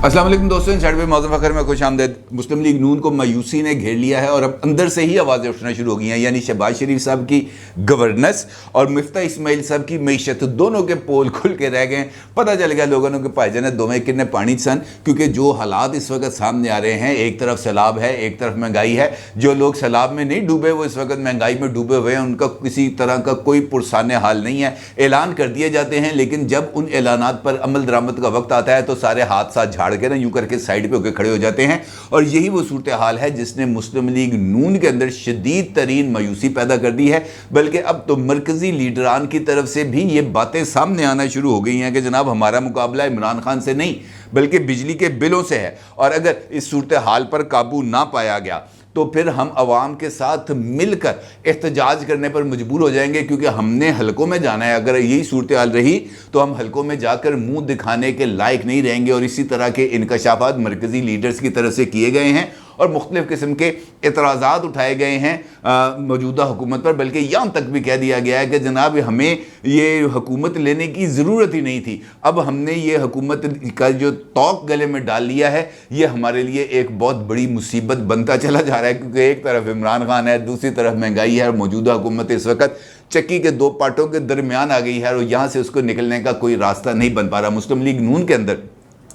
अस्सलाम वालेकुम दोस्तों, इनसाइड पे मौज़ूद फ़खर में खुश आमदीद। मुस्लिम लीग नून को मायूसी ने घेर लिया है और अब अंदर से ही आवाज़ें उठना शुरू हो गई हैं। यानी शहबाज शरीफ साहब की गवर्नेंस और मिफ्ता इस्माइल साहब की मईशत, दोनों के पोल खुल के रह गए। पता चल गया लोगों ने कि भाईजान ने दोवें किन्ने पानी सन, क्योंकि जो हालात इस वक्त सामने आ रहे हैं, एक तरफ सैलाब है, एक तरफ महंगाई है। जो लोग सैलाब में नहीं डूबे वो इस वक्त महंगाई में डूबे हुए हैं, उनका किसी तरह का कोई पुरसाने हाल नहीं है। ऐलान कर दिए जाते हैं, लेकिन जब उन ऐलानात पर अमल दरामद का वक्त आता है तो सारे हाथ साथ झाड़ के ना यूं करके साइड पे होकर खड़े हो जाते हैं। और यही वो सूरत हाल है जिसने मुस्लिम लीग नून के अंदर शदीद तरीन मायूसी पैदा कर दी है। बल्कि अब तो मरकजी लीडरान की तरफ से भी ये बातें सामने आना शुरू हो गई हैं कि जनाब हमारा मुकाबला इमरान खान से नहीं बल्कि बिजली के बिलों से है, और अगर इस सूरत हाल पर काबू ना पाया गया तो फिर हम अवाम के साथ मिलकर एहतजाज करने पर मजबूर हो जाएंगे, क्योंकि हमने हलकों में जाना है। अगर यही सूरत हाल रही तो हम हलकों में जाकर मुंह दिखाने के लायक नहीं रहेंगे। और इसी तरह के इंकशाफात मरकजी लीडर्स की तरफ से किए गए हैं और मुख्तलिफ़ किस्म के एतराज़ात उठाए गए हैं मौजूदा हुकूमत पर। बल्कि यहाँ तक भी कह दिया गया है कि जनाब हमें ये हुकूमत लेने की ज़रूरत ही नहीं थी, अब हमने ये हुकूमत का जो तौक गले में डाल लिया है ये हमारे लिए एक बहुत बड़ी मुसीबत बनता चला जा रहा है। क्योंकि एक तरफ इमरान खान है, दूसरी तरफ महंगाई है, और मौजूदा हुकूमत इस वक्त चक्की के दो पार्टों के दरमियान आ गई है और यहाँ से उसको निकलने का कोई रास्ता नहीं बन पा रहा। मुस्लिम लीग नून के अंदर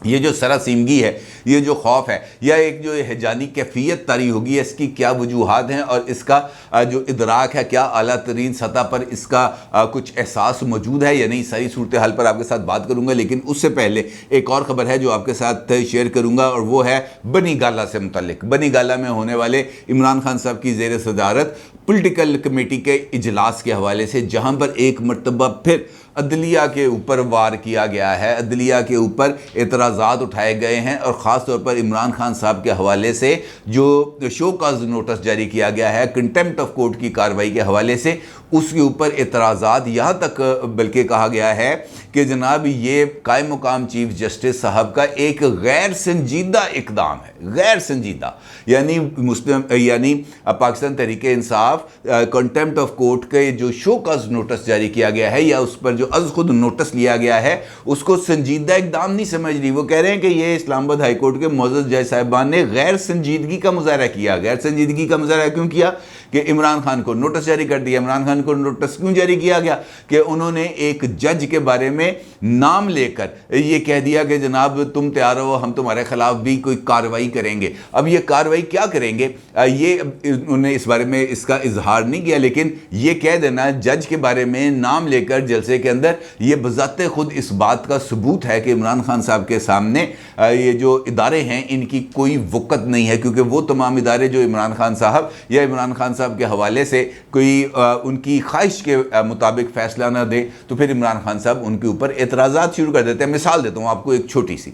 ये जो सरासीमगी है, ये जो खौफ है, या एक जो हैजानी कैफियत तारी होगी, इसकी क्या वजूहात हैं और इसका जो इदराक है, क्या आला तरीन सतह पर इसका कुछ एहसास मौजूद है या नहीं, सारी सूरत हाल पर आपके साथ बात करूंगा। लेकिन उससे पहले एक और ख़बर है जो आपके साथ शेयर करूंगा, और वो है बनी गाला से मुतल्लिक। बनी गाला में होने वाले इमरान खान साहब की ज़ेर सदारत पॉलिटिकल कमेटी के इजलास के हवाले से, जहाँ पर एक मरतबा फिर अदलिया के ऊपर वार किया गया है, अदलिया के ऊपर एतराज़ात उठाए गए हैं, और ख़ास तौर पर इमरान खान साहब के हवाले से जो शो काज नोटिस जारी किया गया है कंटेम्प्ट ऑफ कोर्ट की कार्रवाई के हवाले से, उसके ऊपर एतराज़ात। यहाँ तक बल्कि कहा गया है कि जनाब ये कायम मुकाम चीफ जस्टिस साहब का एक गैर संजीदा इकदाम है, गैर संजीदा। यानी Pakistan Tehreek Insaf contempt of court के जो शो काज नोटिस जारी किया गया है या उस पर जो अज़ खुद नोटिस लिया गया है उसको संजीदा इकदाम नहीं समझ रही। वो कह रहे हैं कि ये इस्लामाबाद हाई कोर्ट के मोअज़्ज़ज़ जज साहिबान ने गैर संजीदगी का मुज़ाहरा किया। गैर संजीदगी का मुज़ाहरा क्यों किया? कि इमरान खान को नोटिस जारी कर दिया। इमरान खान को नोटिस क्यों जारी किया गया? कि उन्होंने एक जज के बारे में नाम लेकर ये कह दिया कि जनाब तुम तैयार हो, हम तुम्हारे खिलाफ भी कोई कार्रवाई करेंगे। अब ये कार्रवाई क्या करेंगे ये उन्होंने इस बारे में इसका इजहार नहीं किया, लेकिन ये कह देना जज के बारे में नाम लेकर जलसे के अंदर, ये बज़ाते खुद इस बात का सबूत है कि इमरान खान साहब के सामने ये जो इदारे हैं इनकी कोई वक़्त नहीं है। क्योंकि वो तमाम इदारे जो इमरान खान साहब या इमरान खान साहब के हवाले से कोई उनकी ख्वाहिश के मुताबिक फ़ैसला ना दे तो फिर इमरान खान साहब उनके ऊपर एतराज़ात शुरू कर देते हैं। मिसाल देता हूँ आपको एक छोटी सी।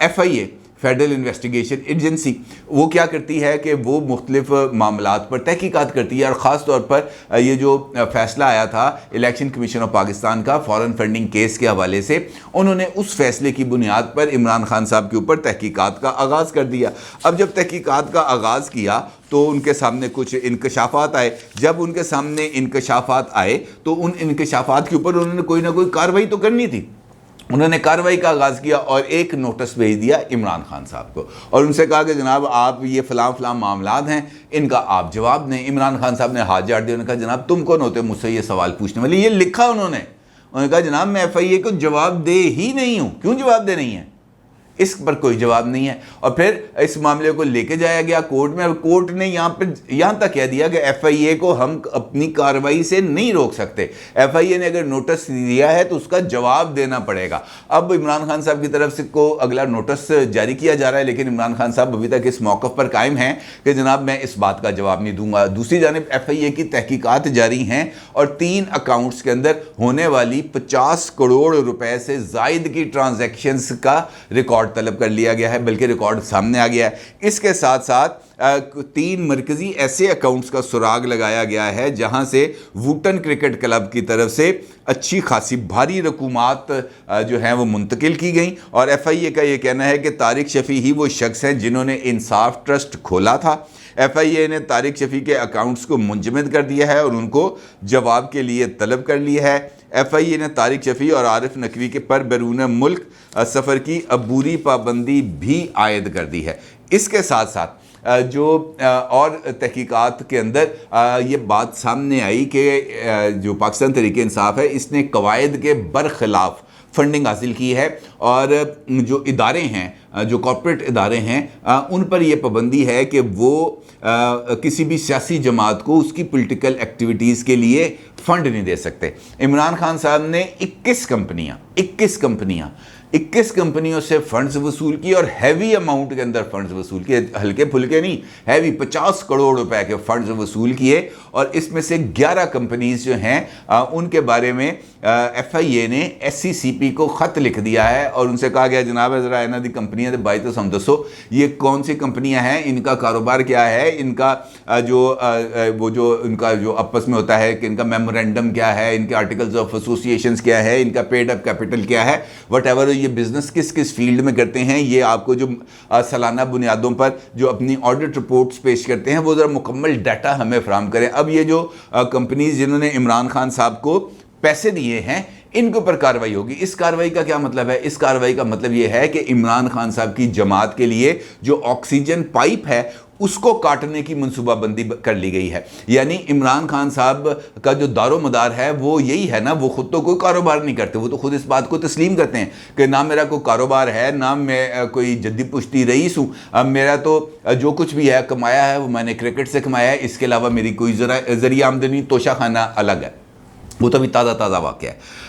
FIA फेडरल इन्वेस्टिगेशन एजेंसी वो क्या करती है कि वो मुख्तलिफ मामलात पर तहकीकात करती है, और ख़ास तौर पर ये जो फ़ैसला आया था इलेक्शन कमीशन ऑफ पाकिस्तान का फ़ॉरेन फंडिंग केस के हवाले से, उन्होंने उस फैसले की बुनियाद पर इमरान खान साहब के ऊपर तहकीकात का आगाज़ कर दिया। अब जब तहकीकात का आगाज़ किया तो उनके सामने कुछ इंकशाफात आए। जब उनके सामने इंकशाफात आए तो उन इंकशाफात के ऊपर उन्होंने कोई ना कोई कार्रवाई तो करनी थी। उन्होंने कार्रवाई का आगाज़ किया और एक नोटिस भेज दिया इमरान खान साहब को और उनसे कहा कि जनाब आप ये फ़लाँ मामलात हैं, इनका आप जवाब दें। इमरान खान साहब ने हाथ झाड़ दिया। उन्होंने कहा जनाब तुम कौन होते मुझसे ये सवाल पूछने वाले? ये लिखा उन्होंने कहा जनाब मैं FIA को जवाब दे ही नहीं हूँ। क्यों जवाब दे नहीं है? इस पर कोई जवाब नहीं है। और फिर इस मामले को लेके जाया गया कोर्ट में, और कोर्ट ने यहाँ तक कह दिया कि FIA को हम अपनी कार्रवाई से नहीं रोक सकते। FIA ने अगर नोटिस दिया है तो उसका जवाब देना पड़ेगा। अब इमरान खान साहब की तरफ से को अगला नोटिस जारी किया जा रहा है, लेकिन इमरान खान साहब अभी तक इस मौक़िफ़ पर कायम हैं कि जनाब मैं इस बात का जवाब नहीं दूंगा। दूसरी जानिब FIA की तहकीकात जारी हैं और 3 अकाउंट्स के अंदर होने वाली 50 करोड़ रुपए से ज़ायद की ट्रांजैक्शंस का रिकॉर्ड तलब कर लिया गया है, बल्कि रिकॉर्ड सामने आ गया है। इसके साथ साथ 3 मरकजी ऐसे अकाउंट्स का सुराग लगाया गया है जहां से वुटन क्रिकेट क्लब की तरफ से अच्छी खासी भारी रकूमात जो हैं वो मुंतकिल की गई। और FIA का ये कहना है कि तारिक शफ़ी ही वो शख्स हैं जिन्होंने इंसाफ ट्रस्ट खोला था। FIA ने तारिक शफ़ी के अकाउंट्स को मुंजमद कर दिया है और उनको जवाब के लिए तलब कर लिया है। ایف آئی اے نے طارق شفیع اور عارف نقوی کے پر بیرون ملک سفر کی عبوری پابندی بھی عائد کر دی ہے۔ اس کے ساتھ ساتھ جو اور تحقیقات کے اندر یہ بات سامنے آئی کہ جو پاکستان تحریک انصاف ہے اس نے قواعد کے برخلاف فنڈنگ حاصل کی ہے، اور جو ادارے ہیں، جو کارپوریٹ ادارے ہیں، ان پر یہ پابندی ہے کہ وہ کسی بھی سیاسی جماعت کو اس کی پولیٹیکل ایکٹیویٹیز کے لیے فنڈ نہیں دے سکتے۔ عمران خان صاحب نے 21 کمپنیوں سے فنڈز وصول کی، اور ہیوی اماؤنٹ کے اندر فنڈز وصول کیے، ہلکے پھلکے نہیں، ہیوی 50 کروڑ روپے کے فنڈز وصول کیے، اور اس میں سے 11 کمپنیز جو ہیں ان کے بارے میں ایف آئی اے نے ایس سی سی پی کو خط لکھ دیا ہے، اور ان سے کہا گیا جناب ذرا انہاں دی کمپنیاں دے بائی تو ہم دسو یہ کون سی کمپنیاں ہیں، ان کا کاروبار کیا ہے، ان کا ان کا جو آپس میں ہوتا ہے کہ ان کا میمورینڈم کیا ہے، ان کے آرٹیکلز آف ایسوسیشنز کیا ہے، ان کا پیڈ اپ کیپٹل کیا ہے، وٹ ایور یہ بزنس کس فیلڈ میں کرتے ہیں، یہ آپ کو جو سالانہ بنیادوں پر جو اپنی آڈٹ رپورٹس پیش کرتے ہیں وہ ذرا مکمل ڈیٹا ہمیں فراہم کریں۔ اب یہ جو کمپنیز جنہوں نے عمران خان صاحب کو پیسے دیے ہیں ان کے اوپر کارروائی ہوگی۔ اس کارروائی کا کیا مطلب ہے؟ اس کارروائی کا مطلب یہ ہے کہ عمران خان صاحب کی جماعت کے لیے جو آکسیجن پائپ ہے اس کو کاٹنے کی منصوبہ بندی کر لی گئی ہے۔ یعنی عمران خان صاحب کا جو دار و مدار ہے وہ یہی ہے نا، وہ خود تو کوئی کاروبار نہیں کرتے، وہ تو خود اس بات کو تسلیم کرتے ہیں کہ نہ میرا کوئی کاروبار ہے، نہ میں کوئی جدی پشتی رئیس ہوں، میرا تو جو کچھ بھی ہے کمایا ہے وہ میں نے کرکٹ سے کمایا ہے، اس کے علاوہ میری کوئی ذریعہ آمدنی توشہ خانہ الگ ہے، وہ تو ابھی تازہ واقعہ ہے۔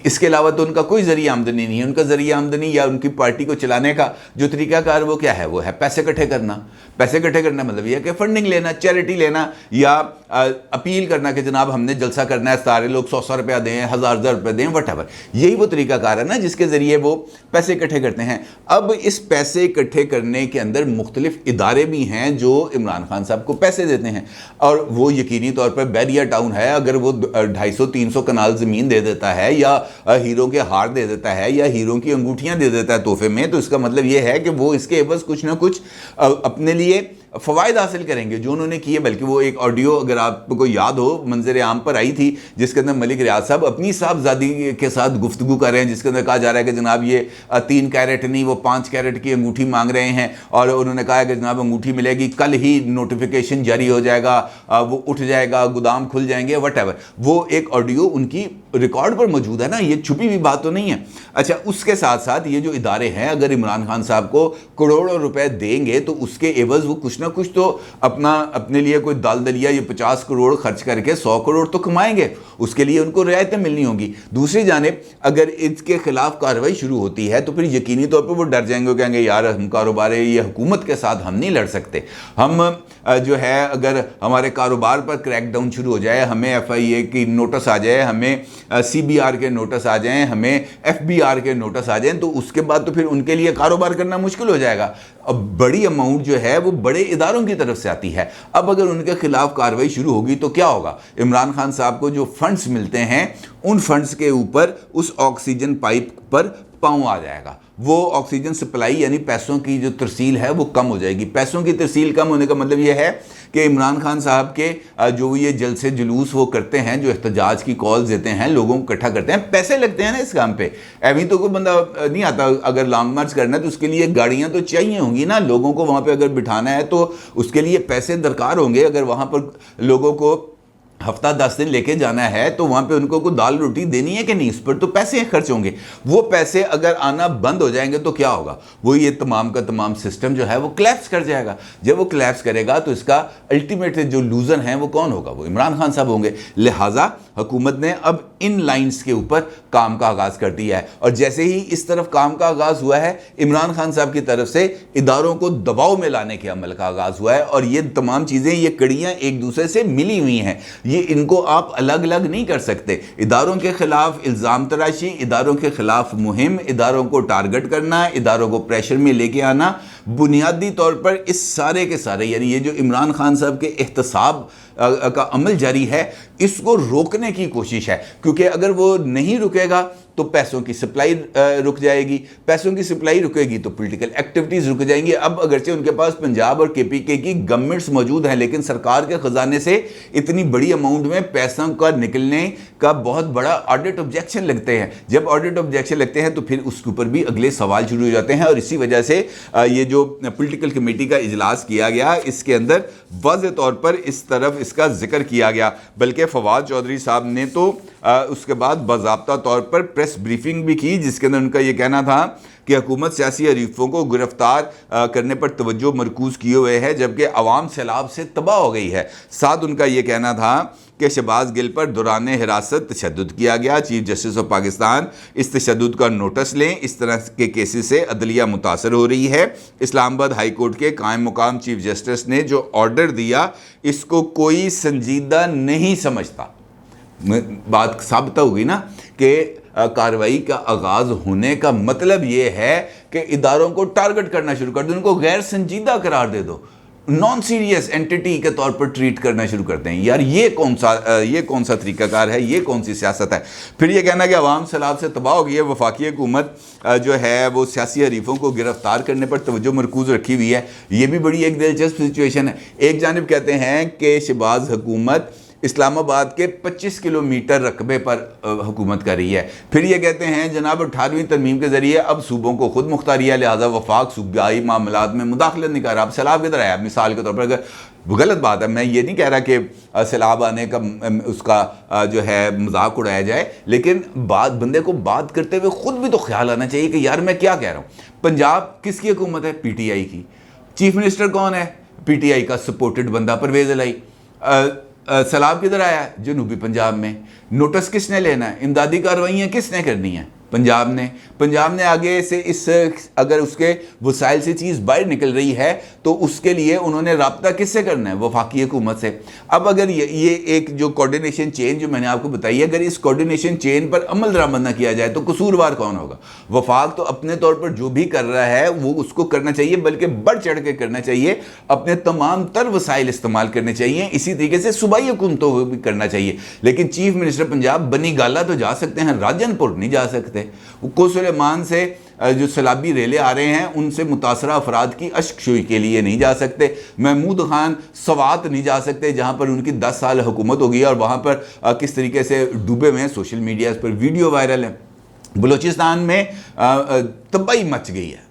اس کے علاوہ تو ان کا کوئی ذریعہ آمدنی نہیں ہے۔ ان کا ذریعہ آمدنی یا ان کی پارٹی کو چلانے کا جو طریقہ کار وہ کیا ہے؟ وہ ہے پیسے اکٹھے کرنا۔ پیسے اکٹھے کرنا مطلب یہ ہے کہ فنڈنگ لینا، چیریٹی لینا، یا اپیل کرنا کہ جناب ہم نے جلسہ کرنا ہے، سارے لوگ 100 روپیہ دیں، 1000 روپے دیں، وٹ ایور۔ یہی وہ طریقہ کار ہے نا جس کے ذریعے وہ پیسے اکٹھے کرتے ہیں۔ اب اس پیسے اکٹھے کرنے کے اندر مختلف ادارے بھی ہیں جو عمران خان صاحب کو پیسے دیتے ہیں، اور وہ یقینی طور پر بیریا ٹاؤن ہے، اگر وہ 250-300 کنال زمین دے دیتا ہے، یا ہیروں کے ہار دے دیتا ہے، یا ہیروں کی انگوٹھیاں دے دیتا ہے تحفے میں، تو اس کا مطلب یہ ہے کہ وہ اس کے عوض کچھ نہ کچھ اپنے لیے فوائد حاصل کریں گے جو انہوں نے کیے۔ بلکہ وہ ایک آڈیو اگر آپ کو یاد ہو منظر عام پر آئی تھی جس کے اندر ملک ریاض صاحب اپنی صاحبزادی کے ساتھ گفتگو کر رہے ہیں، جس کے اندر کہا جا رہا ہے کہ جناب یہ 3 کیرٹ نہیں وہ 5 کیرٹ کی انگوٹھی مانگ رہے ہیں، اور انہوں نے کہا کہ جناب انگوٹھی ملے گی، کل ہی نوٹیفیکیشن جاری ہو جائے گا، وہ اٹھ جائے گا، گودام کھل جائیں گے، وٹ ایور۔ وہ ایک آڈیو ان کی ریکارڈ پر موجود ہے نا، یہ چھپی ہوئی بات تو نہیں ہے۔ اچھا، اس کے ساتھ ساتھ یہ جو ادارے ہیں اگر عمران خان صاحب کو کروڑوں روپے دیں گے تو اس کے عوض وہ کچھ نہ کچھ تو اپنے لیے کوئی دال دلیا یہ 50 کروڑ خرچ کر کے 100 کروڑ تو کمائیں گے، اس کے لیے ان کو رعایتیں ملنی ہوں گی۔ دوسری جانب اگر اس کے خلاف کارروائی شروع ہوتی ہے تو پھر یقینی طور پر وہ ڈر جائیں گے، کہیں گے یار ہم کاروبار ہے، یہ حکومت کے ساتھ ہم نہیں لڑ سکتے، ہم جو ہے اگر ہمارے کاروبار پر کریک ڈاؤن شروع ہو جائے، ہمیں ایف آئی اے کی نوٹس آ جائے، ہمیں سی بی آر کے نوٹس آ جائیں، ہمیں ایف بی آر کے نوٹس آ جائیں، تو اس کے بعد تو پھر ان کے لیے کاروبار کرنا مشکل ہو جائے گا۔ اب بڑی اماؤنٹ جو ہے وہ بڑے اداروں کی طرف سے آتی ہے، اب اگر ان کے خلاف کارروائی شروع ہوگی تو کیا ہوگا؟ عمران خان صاحب کو جو فنڈز ملتے ہیں ان فنڈز کے اوپر اس آکسیجن پائپ پر پاؤں آ جائے گا، وہ آکسیجن سپلائی یعنی پیسوں کی جو ترسیل ہے وہ کم ہو جائے گی۔ پیسوں کی ترسیل کم ہونے کا مطلب یہ ہے کہ عمران خان صاحب کے جو یہ جلسے جلوس وہ کرتے ہیں، جو احتجاج کی کالز دیتے ہیں، لوگوں کو اکٹھا کرتے ہیں، پیسے لگتے ہیں نا اس کام پہ۔ ایویں تو کوئی بندہ نہیں آتا، اگر لانگ مارچ کرنا ہے تو اس کے لیے گاڑیاں تو چاہیے ہوں گی نا، لوگوں کو وہاں پہ اگر بٹھانا ہے تو اس کے لیے پیسے درکار ہوں گے۔ اگر وہاں پر لوگوں کو ہفتہ 10 دن لے کے جانا ہے تو وہاں پہ ان کو کوئی دال روٹی دینی ہے کہ نہیں، اس پر تو پیسے خرچ ہوں گے۔ وہ پیسے اگر آنا بند ہو جائیں گے تو کیا ہوگا؟ وہ یہ تمام کا تمام سسٹم جو ہے وہ کلیپس کر جائے گا۔ جب وہ کلیپس کرے گا تو اس کا الٹیمیٹ جو لوزر ہیں وہ کون ہوگا؟ وہ عمران خان صاحب ہوں گے۔ لہٰذا حکومت نے اب ان لائنز کے اوپر کام کا آغاز کر دیا ہے، اور جیسے ہی اس طرف کام کا آغاز ہوا ہے عمران خان صاحب کی طرف سے اداروں کو دباؤ میں لانے کے عمل کا آغاز ہوا ہے، اور یہ تمام چیزیں، یہ کڑیاں ایک دوسرے سے ملی ہوئی ہیں، یہ ان کو آپ الگ الگ نہیں کر سکتے۔ اداروں کے خلاف الزام تراشی، اداروں کے خلاف مہم، اداروں کو ٹارگٹ کرنا، اداروں کو پریشر میں لے کے آنا، بنیادی طور پر اس سارے کے سارے یعنی یہ جو عمران خان صاحب کے احتساب کا عمل جاری ہے اس کو روکنے کی کوشش ہے، کیونکہ اگر وہ نہیں رکے گا تو پیسوں کی سپلائی رک جائے گی, پیسوں کی سپلائی رکے گی تو پولیٹیکل ایکٹیویٹیز رک جائیں گی. اب اگرچہ ان کے پاس پنجاب اور کے پی کے کی گورنمنٹس موجود ہیں, لیکن سرکار کے خزانے سے اتنی بڑی اماؤنٹ میں پیسوں کا نکلنے کا بہت بڑا آڈٹ آبجیکشن لگتے ہیں. جب آڈٹ آبجیکشن لگتے ہیں تو پھر اس کے اوپر بھی اگلے سوال شروع ہو جاتے ہیں, اور اسی وجہ سے یہ جو پولیٹیکل کمیٹی کا اجلاس کیا گیا اس کے اندر واضح طور پر اس طرف اس کا ذکر کیا گیا. بلکہ فواد چودھری صاحب نے تو اس کے بعد باضابطہ طور پر پریس بریفنگ بھی کی, جس کے اندر ان کا یہ کہنا تھا کہ حکومت سیاسی حریفوں کو گرفتار کرنے پر توجہ مرکوز کیے ہوئے ہے, جبکہ عوام سیلاب سے تباہ ہو گئی ہے. ساتھ ان کا یہ کہنا تھا کہ شہباز گل پر دوران حراست تشدد کیا گیا. چیف جسٹس آف پاکستان اس تشدد کا نوٹس لیں, اس طرح کے کیسز سے عدلیہ متاثر ہو رہی ہے. اسلام آباد ہائی کورٹ کے قائم مقام چیف جسٹس نے جو آرڈر دیا اس کو کوئی سنجیدہ نہیں سمجھتا. بات ثابت ہوگی نا کہ کارروائی کا آغاز ہونے کا مطلب یہ ہے کہ اداروں کو ٹارگٹ کرنا شروع کر دو, ان کو غیر سنجیدہ قرار دے دو, نان سیریس اینٹی کے طور پر ٹریٹ کرنا شروع کرتے ہیں. یار یہ کون سا طریقہ کار ہے, یہ کون سی سیاست ہے؟ پھر یہ کہنا کہ عوام سیلاب سے تباہ ہو گئی ہے. وفاقی حکومت جو ہے وہ سیاسی حریفوں کو گرفتار کرنے پر توجہ مرکوز رکھی ہوئی ہے. یہ بھی بڑی ایک دلچسپ سچویشن ہے. ایک جانب کہتے ہیں کہ شہباز حکومت اسلام آباد کے 25 کلومیٹر رقبے پر حکومت کر رہی ہے. پھر یہ کہتے ہیں جناب 18ویں ترمیم کے ذریعے اب صوبوں کو خود مختاریہ, لہٰذا وفاق صوبائی معاملات میں مداخلت نہیں کر رہا. اب سیلاب کدھر آیا؟ مثال کے طور پر, اگر غلط بات ہے, میں یہ نہیں کہہ رہا کہ سیلاب آنے کا اس کا جو ہے مذاق اڑایا جائے, لیکن بندے کو بات کرتے ہوئے خود بھی تو خیال آنا چاہیے کہ یار میں کیا کہہ رہا ہوں. پنجاب کس کی حکومت ہے؟ پی ٹی آئی کی. چیف منسٹر کون ہے؟ پی ٹی آئی کا سپورٹڈ بندہ پرویز الہی. سیلاب کدھر آیا ہے؟ جنوبی پنجاب میں. نوٹس کس نے لینا ہے؟ امدادی کارروائیاں کس نے کرنی ہیں؟ پنجاب نے آگے سے اگر اس کے وسائل سے چیز باہر نکل رہی ہے تو اس کے لیے انہوں نے رابطہ کس سے کرنا ہے؟ وفاقی حکومت سے. اب اگر یہ ایک جو کوارڈینیشن چین جو میں نے آپ کو بتائی ہے, اگر اس کوارڈینیشن چین پر عمل درآمد نہ کیا جائے تو قصوروار کون ہوگا؟ وفاق تو اپنے طور پر جو بھی کر رہا ہے وہ اس کو کرنا چاہیے, بلکہ بڑھ چڑھ کے کرنا چاہیے, اپنے تمام تر وسائل استعمال کرنے چاہیے. اسی طریقے سے صوبائی حکومتوں کو بھی کرنا چاہیے. لیکن چیف منسٹر پنجاب بنی گالا تو جا سکتے ہیں, راجن پور نہیں جا سکتے. کو سلیمان سے جو سیلابی ریلے آ رہے ہیں ان سے متاثرہ افراد کی اشک شوئی کے لیے نہیں جا سکتے. محمود خان سوات نہیں جا سکتے جہاں پر ان کی 10 سال حکومت ہو گئی اور وہاں پر کس طریقے سے ڈوبے ہوئے ہیں. سوشل میڈیا پر ویڈیو وائرل ہے. بلوچستان میں تباہی مچ گئی ہے,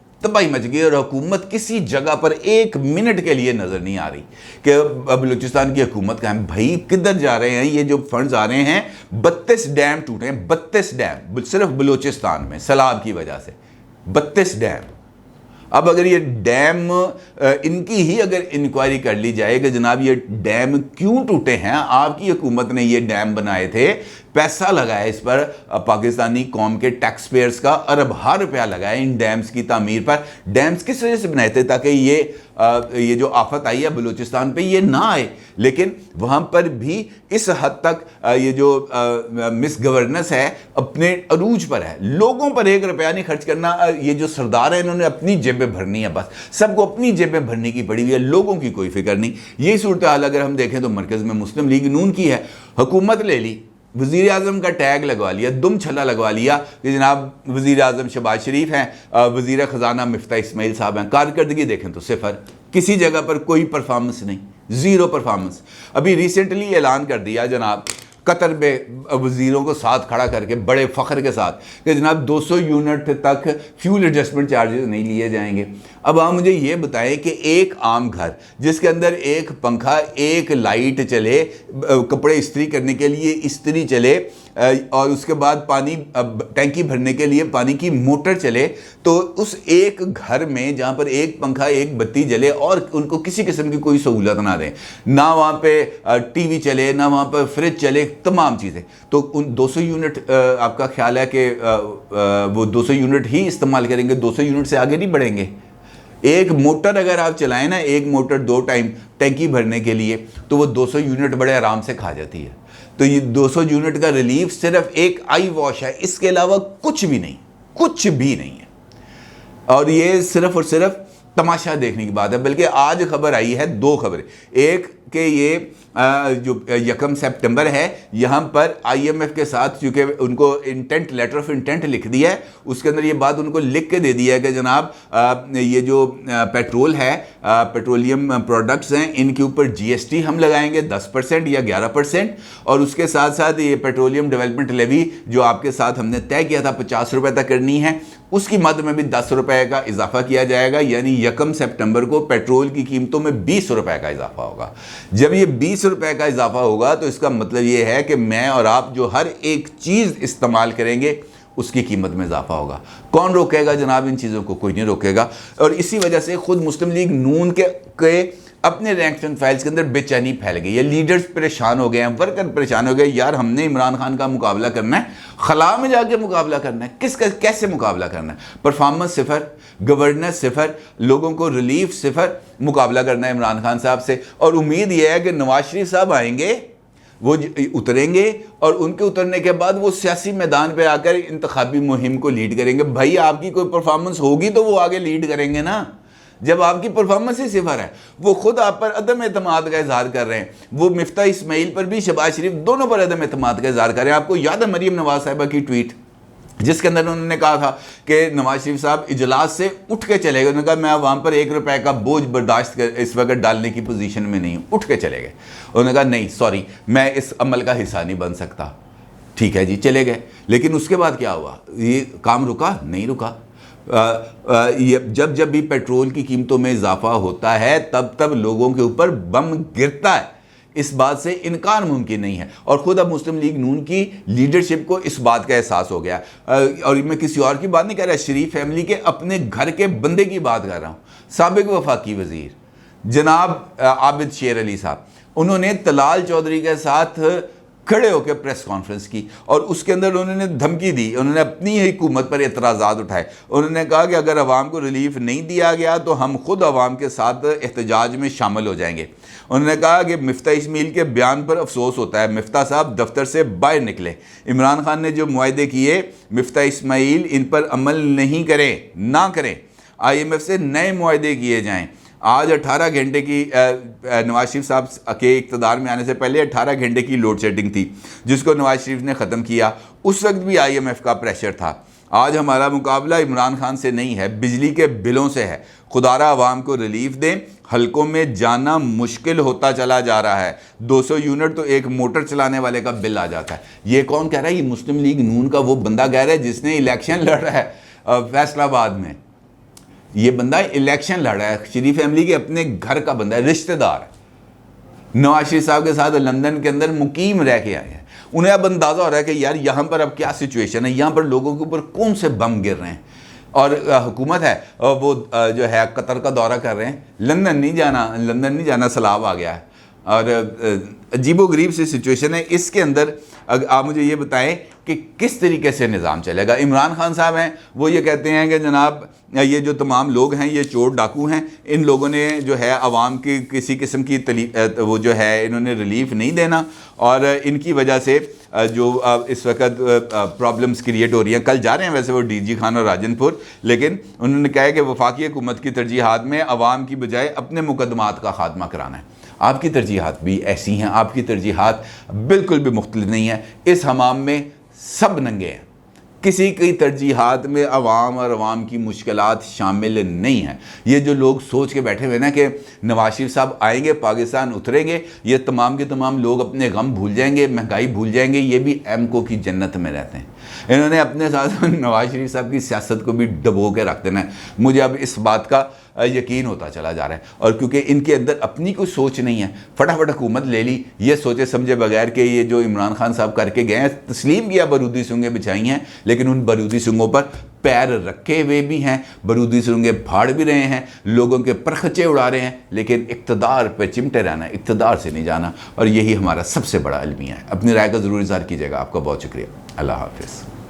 اور حکومت کسی جگہ پر ایک منٹ کے لیے نظر نہیں آ رہی کہ بلوچستان کی حکومت کا ہے. بھائی کدھر جا رہے ہیں یہ جو فنڈز آ رہے ہیں؟ 32 ڈیم ٹوٹے ہیں, 32 ڈیم صرف بلوچستان میں سیلاب کی وجہ سے. 32 ڈیم. اب اگر یہ ڈیم ان کی ہی اگر انکوائری کر لی جائے کہ جناب یہ ڈیم کیوں ٹوٹے ہیں, آپ کی حکومت نے یہ ڈیم بنائے تھے, پیسہ لگایا اس پر, پاکستانی قوم کے ٹیکس پیئرز کا اربہ روپیہ لگایا ان ڈیمز کی تعمیر پر. ڈیمز کس وجہ سے بنائے تھے؟ تاکہ یہ جو آفت آئی ہے بلوچستان پہ یہ نہ آئے. لیکن وہاں پر بھی اس حد تک یہ جو مس گورننس ہے اپنے عروج پر ہے. لوگوں پر 1 روپیہ نہیں خرچ کرنا. یہ جو سردار ہیں انہوں نے اپنی جیبیں بھرنی ہے, بس سب کو اپنی جیبیں بھرنے کی پڑی ہوئی ہے, لوگوں کی کوئی فکر نہیں. یہ صورتحال اگر ہم دیکھیں تو مرکز میں مسلم لیگ نون کی ہے. حکومت لے لی, وزیر اعظم کا ٹیگ لگوا لیا, دم چھلا لگوا لیا کہ جناب وزیر اعظم شہباز شریف ہیں, وزیر خزانہ مفتاح اسماعیل صاحب ہیں. کارکردگی دیکھیں تو 0, کسی جگہ پر کوئی پرفارمنس نہیں, 0 پرفارمنس. ابھی ریسنٹلی اعلان کر دیا جناب قطر میں وزیروں کو ساتھ کھڑا کر کے بڑے فخر کے ساتھ کہ جناب 200 یونٹ تک فیول ایڈجسٹمنٹ چارجز نہیں لیے جائیں گے. اب آپ مجھے یہ بتائیں کہ ایک عام گھر جس کے اندر ایک پنکھا, ایک لائٹ چلے, کپڑے استری کرنے کے لیے استری چلے, اور اس کے بعد پانی ٹینکی بھرنے کے لیے پانی کی موٹر چلے, تو اس ایک گھر میں جہاں پر ایک پنکھا ایک بتی جلے اور ان کو کسی قسم کی کوئی سہولت نہ دیں, نہ وہاں پہ ٹی وی چلے, نہ وہاں پہ فریج چلے, تمام چیزیں, تو ان 200 یونٹ آپ کا خیال ہے کہ وہ 200 یونٹ ہی استعمال کریں گے, 200 یونٹ سے آگے نہیں بڑھیں گے. ایک موٹر اگر آپ چلائیں نا, ایک موٹر 2 ٹائم ٹینکی بھرنے کے لیے, تو وہ 200 یونٹ بڑے آرام سے کھا جاتی ہے. تو یہ 200 یونٹ کا ریلیف صرف ایک آئی واش ہے, اس کے علاوہ کچھ بھی نہیں ہے. اور یہ صرف اور صرف तमाशा देखने की बात है। बल्कि आज खबर आई है, दो खबरें, एक कि ये जो 1 सितंबर है, यहाँ पर IMF के साथ चूँकि उनको इंटेंट, लेटर ऑफ इंटेंट लिख दिया है, उसके अंदर ये बात उनको लिख के दे दिया है कि जनाब ये जो पेट्रोल है, पेट्रोलियम प्रोडक्ट्स हैं, इनके ऊपर GST हम लगाएंगे 10% या 11%, और उसके साथ साथ ये पेट्रोलियम डेवलपमेंट लेवी जो आपके साथ हमने तय किया था 50 रुपये तक करनी है, उसकी मद में भी 10 रुपये का इजाफा किया जाएगा। यानी 1 सितंबर को पेट्रोल की कीमतों में 20 रुपये का इजाफा होगा। जब ये 20 रुपये का इजाफा होगा तो इसका मतलब ये है कि मैं और आप जो हर एक चीज़ इस्तेमाल करेंगे उसकी कीमत में इजाफा होगा। कौन रोकेगा जनाब इन चीज़ों को? कोई नहीं रोकेगा। और इसी वजह से खुद मुस्लिम लीग नून के अपने रैंक्स एंड फाइल्स के अंदर बेचैनी फैल गई है। लीडर्स परेशान हो गए हैं, वर्कर परेशान हो गए, यार हमने इमरान खान का मुकाबला करना है, खला में जाके मुकाबला करना है, कैसे मुकाबला करना है? परफॉर्मेंस सिफर, गवर्नेंस सिफर, लोगों को रिलीफ सिफर, मुकाबला करना है इमरान खान साहब से। और उम्मीद यह है कि नवाज शरीफ साहब आएंगे, वो उतरेंगे और उनके उतरने के बाद वो सियासी मैदान पे आकर इंतखाबी मुहिम को लीड करेंगे। भाई आपकी कोई परफॉर्मेंस होगी तो वो आगे लीड करेंगे ना। जब आपकी परफॉर्मेंस ही सिफर है, वो खुद आप पर अदम एतमाद का इजहार कर रहे हैं, वो मिफ्ता इस्माइल पर भी, शहबाज शरीफ, दोनों पर अदम एतमाद का इजहार कर रहे हैं। आपको याद है मरीम नवाज साहिबा की ट्वीट, जिसके अंदर उन्होंने कहा था कि नवाज शरीफ साहब इजलास से उठ के चले गए। उन्होंने कहा मैं वहाँ पर 1 रुपए का बोझ बर्दाश्त कर इस वक्त डालने की पोजीशन में नहीं हूँ, उठ के चले गए। उन्होंने कहा नहीं सॉरी, मैं इस अमल का हिस्सा नहीं बन सकता। ठीक है जी, चले गए। लेकिन उसके बाद क्या हुआ? ये काम रुका? नहीं रुका। जब भी पेट्रोल की कीमतों में इजाफा होता है तब लोगों के ऊपर बम गिरता है। इस बात से इनकार मुमकिन नहीं है। और ख़ुद अब मुस्लिम लीग नून की लीडरशिप को इस बात का एहसास हो गया। और मैं किसी और की बात नहीं कर रहा, शरीफ फैमिली के अपने घर के बंदे की बात कर रहा हूँ। साबिक वफाकी वज़ीर जनाब आबिद शेर अली साहब, उन्होंने तलाल चौधरी के साथ खड़े होकर प्रेस कॉन्फ्रेंस की और उसके अंदर उन्होंने धमकी दी। उन्होंने अपनी ही हुकूमत पर एतराज़ात उठाए। उन्होंने कहा कि अगर अवाम को रिलीफ नहीं दिया गया तो हम खुद अवाम के साथ एहतजाज में शामिल हो जाएंगे। उन्होंने कहा कि मिफ्ता इस्माइल के बयान पर अफसोस होता है, मिफ्ता साहब दफ्तर से बाहर निकले। इमरान खान ने जो मुआहदे किए, मिफ्ता इस्माइल इन पर अमल नहीं करें, ना करें। IMF से नए मुआहदे किए जाएँ। आज 18 घंटे की नवाज शरीफ साहब के इक़्तिदार में आने से पहले 18 घंटे की लोड शेडिंग थी, जिसको नवाज शरीफ ने ख़त्म किया। उस वक्त भी IMF का प्रेशर था। आज हमारा मुकाबला इमरान खान से नहीं है, बिजली के बिलों से है। खुदारा आवाम को रिलीफ दें, हलकों में जाना मुश्किल होता चला जा रहा है। 200 यूनिट तो एक मोटर चलाने वाले का बिल आ जाता है। ये कौन कह रहा है? ये मुस्लिम लीग नून का वो बंदा कह रहा है जिसने इलेक्शन लड़ रहा है फैसलाबाद में। ये बंदा इलेक्शन लड़ रहा है, शरीफ फैमिली के अपने घर का बंदा है, रिश्तेदार है। नवाज शरीफ साहब के साथ लंदन के अंदर मुकीम रह के आए हैं। उन्हें अब अंदाज़ा हो रहा है कि यार यहाँ पर अब क्या सिचुएशन है, यहाँ पर लोगों के ऊपर कौन से बम गिर रहे हैं। और हुकूमत है वो जो है कतर का दौरा कर रहे हैं। लंदन नहीं जाना सलाब आ गया है। और अजीबोगरीब सी सिचुएशन है। इसके अंदर आप मुझे ये बताएं कि किस तरीके से निज़ाम चलेगा। इमरान खान साहब हैं, वो ये कहते हैं कि जनाब ये जो तमाम लोग हैं ये चोर डाकू हैं, इन लोगों ने जो है आवाम की किसी किस्म की वो जो है इन्होंने रिलीफ नहीं देना और इनकी वजह से जो इस वक्त प्रॉब्लम्स क्रिएट हो रही हैं। कल जा रहे हैं वैसे वो DG खान और राजनपुर, लेकिन उन्होंने कहा है कि वफाकी हुकूमत की तरजीहात में आवाम की बजाय अपने मुकदमात का खात्मा कराना है। आपकी तरजीहात भी ऐसी हैं, आपकी तरजीहात बिल्कुल भी मुख्तलिफ नहीं है। इस हमाम में सब नंगे हैं, किसी की तरजीहात में अवाम और अवाम की मुश्किलात शामिल नहीं हैं। ये जो लोग सोच के बैठे हुए ना कि नवाज शरीफ साहब आएंगे, पाकिस्तान उतरेंगे, ये तमाम के तमाम लोग अपने गम भूल जाएंगे, महंगाई भूल जाएंगे, ये भी एमको की जन्नत में रहते हैं। इन्होंने अपने साथ नवाज शरीफ साहब की सियासत को भी डबो के रख देना है। मुझे अब इस बात का यकीन होता चला जा रहा है। और क्योंकि इनके अंदर अपनी कोई सोच नहीं है, फटाफट हुकूमत ले ली, ये सोचे समझे बगैर कि ये जो इमरान खान साहब करके गए हैं, तस्लीम किया, बारूदी सूंघें बिछाई हैं, लेकिन उन बारूदी सूंघों पर पैर रखे हुए भी हैं, बारूदी सूंघें फाड़ भी रहे हैं, लोगों के परखचे उड़ा रहे हैं, लेकिन इक़्तिदार पे चिमटे रहना, इक़्तिदार से नहीं जाना। और यही हमारा सबसे बड़ा अलमिया है। अपनी राय का ज़रूर इज़हार कीजिएगा। आपका बहुत शुक्रिया। अल्लाह हाफ़िज़।